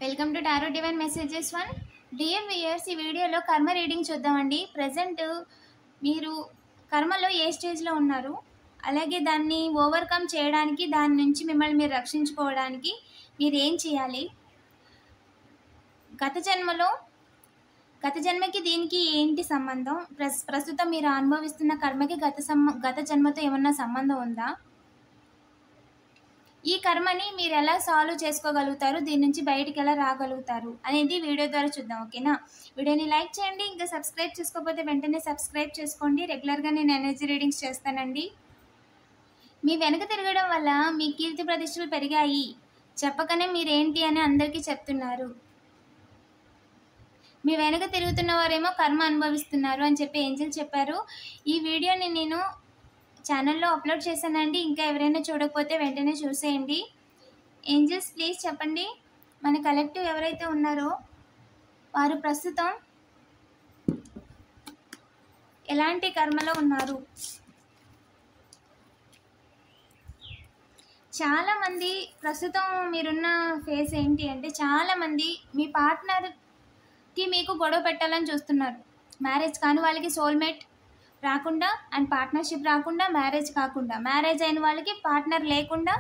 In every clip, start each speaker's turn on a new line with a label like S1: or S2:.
S1: Welcome to tarot divine messages 1. Dear viewers, ఈ వీడియోలో కర్మ రీడింగ్ చూద్దామండి. ప్రజెంట్ మీరు కర్మలో ఏ స్టేజ్లో ఉన్నారు, అలాగే దాన్ని ఓవర్కమ్ చేయడానికి, దాని నుంచి మిమ్మల్ని మీరు రక్షించుకోవడానికి మీరు ఏం చేయాలి, గత జన్మకి దీనికి ఏంటి సంబంధం, ప్రస్తుతం మీరు అనుభవిస్తున్న కర్మకి గత జన్మతో ఏమన్నా సంబంధం ఉందా, ఈ కర్మని మీరు ఎలా సాల్వ్ చేసుకోగలుగుతారు, దీని నుంచి బయటికి ఎలా రాగలుగుతారు అనేది వీడియో ద్వారా చూద్దాం. ఓకేనా? వీడియోని లైక్ చేయండి. ఇంకా సబ్స్క్రైబ్ చేసుకోకపోతే వెంటనే సబ్స్క్రైబ్ చేసుకోండి. రెగ్యులర్గా నేను ఎనర్జీ రీడింగ్స్ చేస్తానండి. మీ వెనక తిరగడం వల్ల మీ కీర్తి ప్రతిష్టలు పెరిగాయి, చెప్పకనే మీరేంటి అని అందరికీ చెప్తున్నారు. మీ వెనక తిరుగుతున్న వారేమో కర్మ అనుభవిస్తున్నారు అని చెప్పి ఏంజెల్ చెప్పారు. ఈ వీడియోని నేను ఛానల్లో అప్లోడ్ చేశానండి. ఇంకా ఎవరైనా చూడకపోతే వెంటనే చూసేయండి. ఏంజెల్స్ ప్లీజ్ చెప్పండి, మన కలెక్టివ్ ఎవరైతే ఉన్నారో వారు ప్రస్తుతం ఎలాంటి కర్మలో ఉన్నారు. చాలామంది ప్రస్తుతం మీరున్న ఫేస్ ఏంటి అంటే, చాలామంది మీ పార్ట్నర్కి మీకు గొడవ పెట్టాలని చూస్తున్నారు. మ్యారేజ్ కాని వాళ్ళకి సోల్మేట్ రాకుండా అండ్ పార్ట్నర్షిప్ రాకుండా, మ్యారేజ్ కాకుండా, మ్యారేజ్ అయిన వాళ్ళకి పార్ట్నర్ లేకుండా,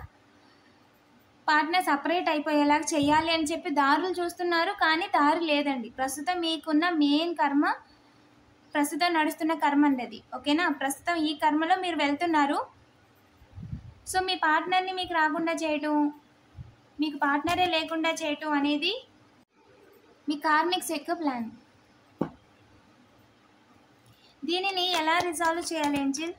S1: పార్ట్నర్ సపరేట్ అయిపోయేలాగా చేయాలి అని చెప్పి దారులు చూస్తున్నారు. కానీ దారి లేదండి. ప్రస్తుతం మీకున్న మెయిన్ కర్మ, ప్రస్తుతం నడుస్తున్న కర్మ అండి. ఓకేనా? ప్రస్తుతం ఈ కర్మలో మీరు వెళ్తున్నారు. సో మీ పార్ట్నర్ని మీకు రాకుండా చేయటం, మీకు పార్ట్నరే లేకుండా చేయటం అనేది మీ కార్మిక్స్ యొక్క ప్లాన్. దీనిని ఎలా రిజాల్వ్ చేయాలి ఏంజిల్?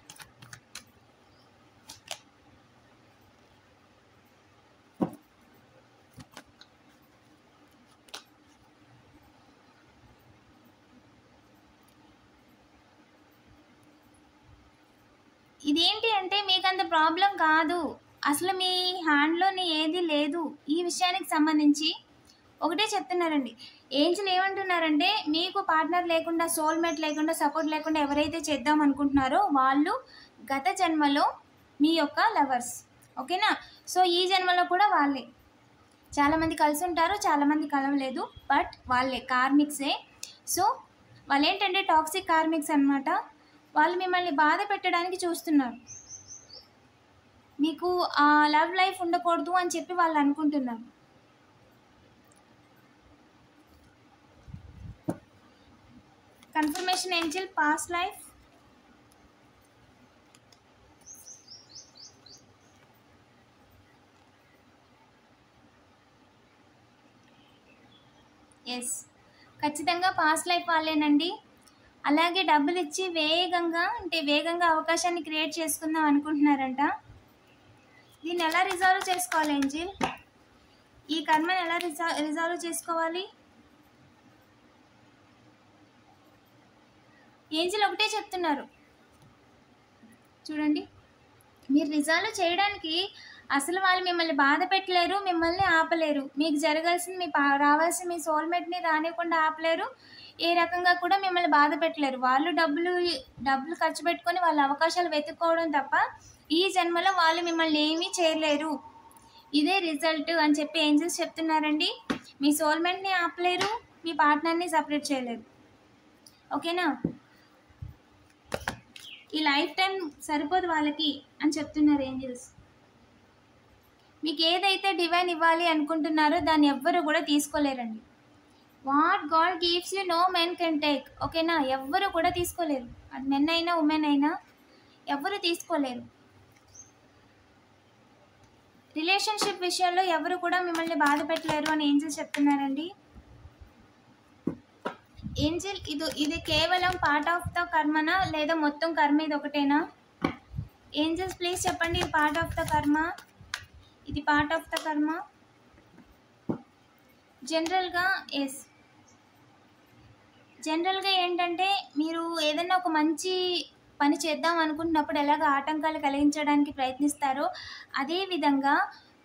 S1: ఇదేంటి అంటే, మీకు అంత ప్రాబ్లం కాదు, అసలు మీ హ్యాండ్లోని ఏది లేదు. ఈ విషయానికి సంబంధించి ఒకటే చెప్తున్నారండి. ఏంజిల్ ఏమంటున్నారంటే, మీకు పార్ట్నర్ లేకుండా, సోల్మేట్ లేకుండా, సపోర్ట్ లేకుండా ఎవరైతే చేద్దాం అనుకుంటున్నారో వాళ్ళు గత జన్మలో మీ యొక్క లవర్స్. ఓకేనా? సో ఈ జన్మలో కూడా వాళ్ళే. చాలామంది కలిసి ఉంటారు, చాలామంది కలవలేదు, బట్ వాళ్ళే కార్మిక్సే. సో వాళ్ళు ఏంటంటే టాక్సిక్ కార్మిక్స్ అన్నమాట. వాళ్ళు మిమ్మల్ని బాధ పెట్టడానికి చూస్తున్నారు. మీకు ఆ లవ్ లైఫ్ ఉండకూడదు అని చెప్పి వాళ్ళు అనుకుంటున్నారు. Confirmation angel, past life, yes, ఖచ్చితంగా పాస్ట్ లైఫ్ వాళ్ళేనండి. అలాగే డబ్బులు ఇచ్చి వేగంగా అవకాశాన్ని క్రియేట్ చేసుకుందాం అనుకుంటున్నారంట. దీన్ని ఎలా రిజాల్వ్ చేసుకోవాలి ఏంజిల్? ఈ కర్మని ఎలా రిజాల్వ్ చేసుకోవాలి? ఏంజిల్ ఒకటే చెప్తున్నారు, చూడండి. మీరు రిజాల్వ్ చేయడానికి అసలు వాళ్ళు మిమ్మల్ని బాధ పెట్టలేరు, మిమ్మల్ని ఆపలేరు. మీకు జరగాల్సింది, రావాల్సిన మీ సోల్మేట్ని రానివ్వకుండా ఆపలేరు. ఏ రకంగా కూడా మిమ్మల్ని బాధ పెట్టలేరు. వాళ్ళు డబ్బులు ఖర్చు పెట్టుకొని వాళ్ళ అవకాశాలు వెతుక్కోవడం తప్ప ఈ జన్మలో వాళ్ళు మిమ్మల్ని ఏమీ చేయలేరు. ఇదే రిజల్ట్ అని చెప్పి ఏంజెల్స్ చెప్తున్నారండి. మీ సోల్మేట్ని ఆపలేరు, మీ పార్ట్నర్ని సపరేట్ చేయలేరు. ఓకేనా? ఈ లైఫ్ టైం సరిపోదు వాళ్ళకి అని చెప్తున్నారు ఏంజెల్స్. మీకు ఏదైతే డివైన్ ఇవ్వాలి అనుకుంటున్నారో దాన్ని ఎవ్వరు కూడా తీసుకోలేరండి. What God gives you no men can take. ఓకేనా? ఎవ్వరు కూడా తీసుకోలేరు. అది మెన్ అయినా ఉమెన్ అయినా ఎవ్వరు తీసుకోలేరు. రిలేషన్షిప్ విషయంలో ఎవరు కూడా మిమ్మల్ని బాధ పెట్టలేరు అని ఏంజిల్ చెప్తున్నారండి. ఏంజిల్, ఇది కేవలం పార్ట్ ఆఫ్ ద కర్మనా, లేదా మొత్తం కర్మ ఇది ఒకటేనా? ఏంజిల్స్ ప్లీజ్ చెప్పండి, ఇది పార్ట్ ఆఫ్ ద కర్మ, ఇది పార్ట్ ఆఫ్ ద కర్మ. జనరల్గా ఏంటంటే, మీరు ఏదైనా ఒక మంచి పని చేద్దాం అనుకుంటున్నప్పుడు ఎలాగ ఆటంకాలు కలిగించడానికి ప్రయత్నిస్తారో, అదేవిధంగా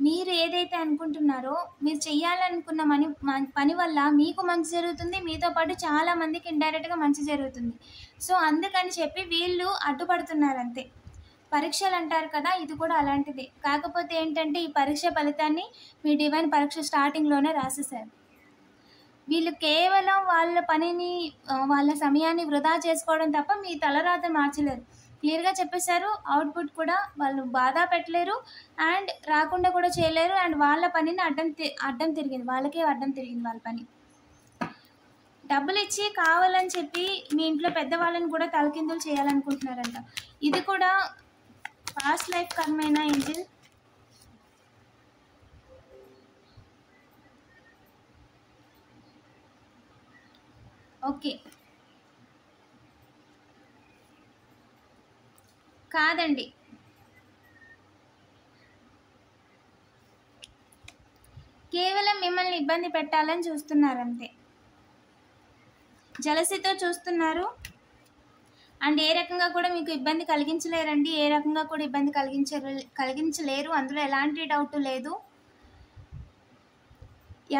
S1: మీరు ఏదైతే అనుకుంటున్నారో, మీరు చేయాలనుకున్న పని వల్ల మీకు మంచి జరుగుతుంది, మీతో పాటు చాలామందికి ఇండైరెక్ట్గా మంచి జరుగుతుంది. సో అందుకని చెప్పి వీళ్ళు అడ్డుపడుతున్నారు అంతే. పరీక్షలు అంటారు కదా, ఇది కూడా అలాంటిదే. కాకపోతే ఏంటంటే, ఈ పరీక్ష ఫలితాన్ని మీ డివైన్ పరీక్ష స్టార్టింగ్లోనే రాసేశారు. వీళ్ళు కేవలం వాళ్ళ పనిని వాళ్ళ సమయాన్ని వృధా చేసుకోవడం తప్ప మీ తలరాత మార్చలేరు. క్లియర్‌గా చెప్పేశారు. అవుట్‌పుట్ కూడా వాళ్ళు బాధ పెట్టలేరు అండ్ రాకుండా కూడా చేయలేరు. అండ్ వాళ్ళ పనిని అడ్డం తిరిగింది. వాళ్ళకే అడ్డం తిరిగింది వాళ్ళ పని. డబ్బులిచ్చి కావాలని చెప్పి మీ ఇంట్లో పెద్దవాళ్ళని కూడా తలకిందులు చేయాలనుకుంటున్నారంట. ఇది కూడా పాస్ట్ లైఫ్ కర్మేనా ఏంజిల్? ఓకే. కాదండి. కేవలం మిమ్మల్ని ఇబ్బంది పెట్టాలని చూస్తున్నారంతే. జలసితో చూస్తున్నారు అండ్ ఏ రకంగా కూడా మీకు ఇబ్బంది కలిగించలేరండి. ఏ రకంగా కూడా ఇబ్బంది కలిగించలేరు. అందులో ఎలాంటి డౌట్ లేదు.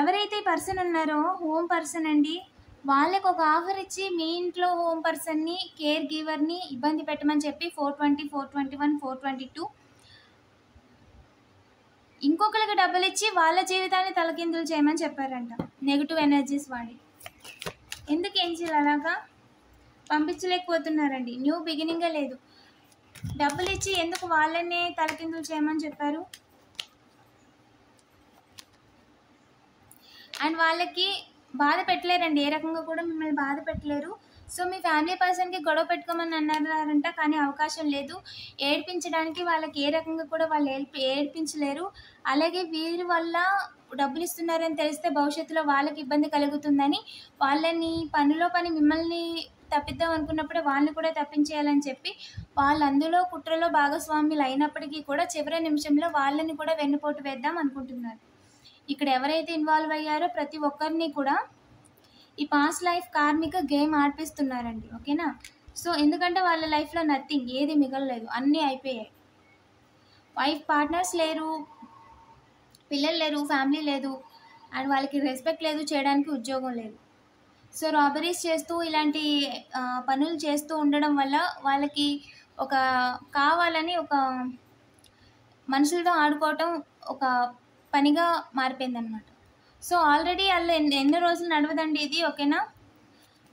S1: ఎవరైతే పర్సన్ ఉన్నారో హోమ్ పర్సన్ అండి, వాళ్ళకి ఒక ఆఫర్ ఇచ్చి మీ ఇంట్లో హోమ్ పర్సన్ని, కేర్ గివర్ని ఇబ్బంది పెట్టమని చెప్పి 420, 421, 422 ఇంకొకరికి డబ్బులు ఇచ్చి వాళ్ళ జీవితాన్ని తలకిందులు చేయమని చెప్పారంట నెగిటివ్ ఎనర్జీస్ వాడి. ఎందుకు ఏంజిల్ అలాగా పంపించలేకపోతున్నారండి? న్యూ బిగినింగే లేదు. డబ్బులు ఇచ్చి ఎందుకు వాళ్ళనే తలకిందులు చేయమని చెప్పారు? అండ్ వాళ్ళకి బాధ పెట్టలేరండి. ఏ రకంగా కూడా మిమ్మల్ని బాధ పెట్టలేరు. సో మీ ఫ్యామిలీ పర్సన్కి గొడవ పెట్టుకోమని అన్నారంట, కానీ అవకాశం లేదు. ఏడ్పించడానికి వాళ్ళకి ఏ రకంగా కూడా వాళ్ళు ఏడ్పించలేరు. అలాగే వీరి వల్ల డబ్బులు ఇస్తున్నారని తెలిస్తే భవిష్యత్తులో వాళ్ళకి ఇబ్బంది కలుగుతుందని వాళ్ళని పనిలో పని మిమ్మల్ని తప్పిద్దాం అనుకున్నప్పుడే వాళ్ళని కూడా తప్పించేయాలని చెప్పి వాళ్ళు అందులో కుట్రలో భాగస్వాములు అయినప్పటికీ కూడా చివరి నిమిషంలో వాళ్ళని కూడా వెన్నుపోటు వేద్దాం అనుకుంటున్నారు. ఇక్కడ ఎవరైతే ఇన్వాల్వ్ అయ్యారో ప్రతి ఒక్కరిని కూడా ఈ పాస్ట్ లైఫ్ కార్మిక గేమ్ ఆడిపిస్తున్నారండి. ఓకేనా? సో ఎందుకంటే వాళ్ళ లైఫ్లో నథింగ్, ఏది మిగలలేదు, అన్నీ అయిపోయాయి. వైఫ్ పార్ట్నర్స్ లేరు, పిల్లలు లేరు, ఫ్యామిలీ లేదు అండ్ వాళ్ళకి రెస్పెక్ట్ లేదు, చేయడానికి ఉద్యోగం లేదు. సో రాబరీస్ చేస్తూ ఇలాంటి పనులు చేస్తూ ఉండడం వల్ల వాళ్ళకి ఒక కావాలని ఒక మనుషులతో ఆడుకోవటం ఒక పనిగా మారిపోయిందనమాట. సో ఆల్రెడీ వాళ్ళు ఎన్నో రోజులు నడవదండి ఇది. ఓకేనా?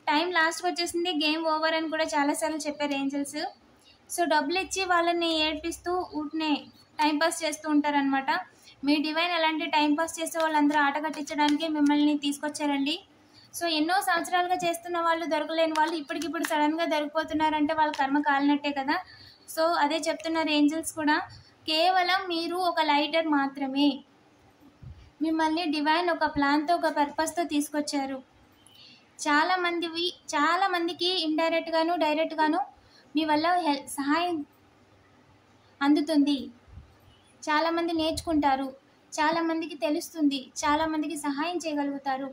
S1: టైం లాస్ట్కి వచ్చేసింది, గేమ్ ఓవర్ అని కూడా చాలాసార్లు చెప్పారు ఏంజల్స్. సో డబ్బులు ఇచ్చి వాళ్ళని ఏడ్పిస్తూ ఊటినే టైంపాస్ చేస్తూ ఉంటారనమాట. మీ డివైన్ అలాంటి టైంపాస్ చేసే వాళ్ళందరూ ఆట కట్టించడానికి మిమ్మల్ని తీసుకొచ్చారండి. సో ఎన్నో సంవత్సరాలుగా చేస్తున్న వాళ్ళు, దొరకలేని వాళ్ళు ఇప్పటికిప్పుడు సడన్గా దొరికిపోతున్నారంటే వాళ్ళ కర్మ కాలినట్టే కదా. సో అదే చెప్తున్నారు ఏంజల్స్ కూడా. కేవలం మీరు ఒక లైటర్ మాత్రమే. మిమ్మల్ని డివైన్ ఒక ప్లాన్తో, ఒక పర్పస్తో తీసుకొచ్చారు. చాలామందికి ఇండైరెక్ట్గాను డైరెక్ట్గాను మీ వల్ల సహాయం అందుతుంది. చాలామంది నేర్చుకుంటారు, చాలామందికి తెలుస్తుంది, చాలామందికి సహాయం చేయగలుగుతారు.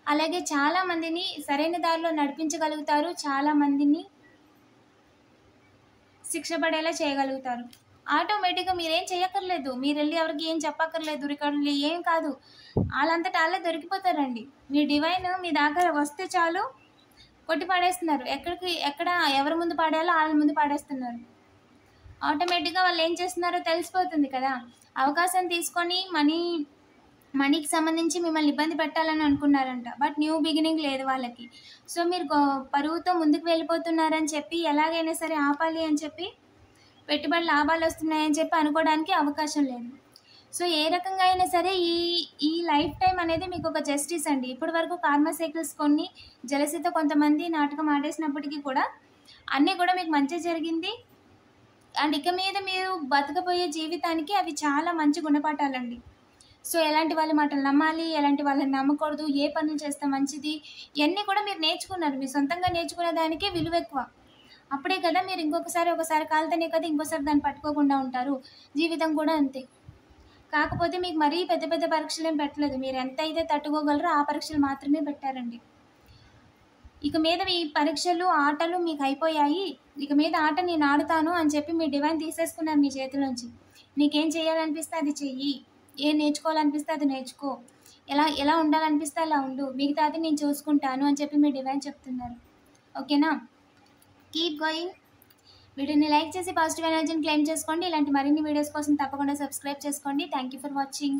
S1: అలాగే చాలామందిని సరైన దారిలో నడిపించగలుగుతారు, చాలామందిని శిక్ష పడేలా చేయగలుగుతారు. ఆటోమేటిక్గా మీరేం చేయక్కర్లేదు, మీరు వెళ్ళి ఎవరికి ఏం చెప్పక్కర్లేదు, రికార్డులు ఏం కాదు, వాళ్ళంతటా వాళ్ళే దొరికిపోతారండి. మీ డివైన్ మీ దగ్గర వస్తే చాలు కొట్టి పాడేస్తున్నారు. ఎక్కడ ఎవరి ముందు పాడేయాలో వాళ్ళ ముందు పాడేస్తున్నారు. ఆటోమేటిక్గా వాళ్ళు ఏం చేస్తున్నారో తెలిసిపోతుంది కదా. అవకాశం తీసుకొని మనీకి సంబంధించి మిమ్మల్ని ఇబ్బంది పెట్టాలని అనుకున్నారంట, బట్ న్యూ బిగినింగ్ లేదు వాళ్ళకి. సో మీరు పరువుతో ముందుకు వెళ్ళిపోతున్నారని చెప్పి ఎలాగైనా సరే ఆపాలి అని చెప్పి పెట్టుబడి లాభాలు వస్తున్నాయని చెప్పి అనుకోవడానికి అవకాశం లేదు. సో ఏ రకంగా అయినా సరే ఈ లైఫ్ టైం అనేది మీకు ఒక జస్టిస్ అండి. ఇప్పటి వరకు కార్మా సైకిల్స్ కొన్ని జలసితో కొంతమంది నాటకం ఆడేసినప్పటికీ కూడా అన్నీ కూడా మీకు మంచి జరిగింది. అండ్ ఇక మీద మీరు బతకపోయే జీవితానికి అవి చాలా మంచి గుణపాఠాలండి. సో ఎలాంటి వాళ్ళ మాటలు నమ్మాలి, ఎలాంటి వాళ్ళని నమ్మకూడదు, ఏ పనులు చేస్తే మంచిది, ఇవన్నీ కూడా మీరు నేర్చుకున్నారు. మీరు సొంతంగా నేర్చుకునే దానికే విలువ ఎక్కువ. అప్పుడే కదా మీరు ఒకసారి కాలుతనే కదా ఇంకోసారి దాన్ని పట్టుకోకుండా ఉంటారు. జీవితం కూడా అంతే. కాకపోతే మీకు మరీ పెద్ద పెద్ద పరీక్షలు ఏం పెట్టలేదు. మీరు ఎంత అయితే తట్టుకోగలరో ఆ పరీక్షలు మాత్రమే పెట్టారండి. ఇక మీద మీ పరీక్షలు, ఆటలు మీకు అయిపోయాయి. ఇక మీద ఆట నేను ఆడుతాను అని చెప్పి మీ డివైన్ తీసేసుకున్నారు మీ చేతిలోంచి. నీకేం చేయాలనిపిస్తే అది చెయ్యి, ఏం నేర్చుకోవాలనిపిస్తే అది నేర్చుకో, ఎలా ఉండాలనిపిస్తే అలా ఉండు, మిగతాది నేను చూసుకుంటాను అని చెప్పి మీ డివైన్ చెప్తున్నారు. ఓకేనా? Keep going. వీడియోని లైక్ చేసి పాజిటివ్ ఎనర్జీని క్లెయిమ్ చేసుకోండి. ఇలాంటి మరిన్ని వీడియోస్ కోసం తప్పకుండా సబ్స్క్రైబ్ చేసుకోండి. Thank you for watching.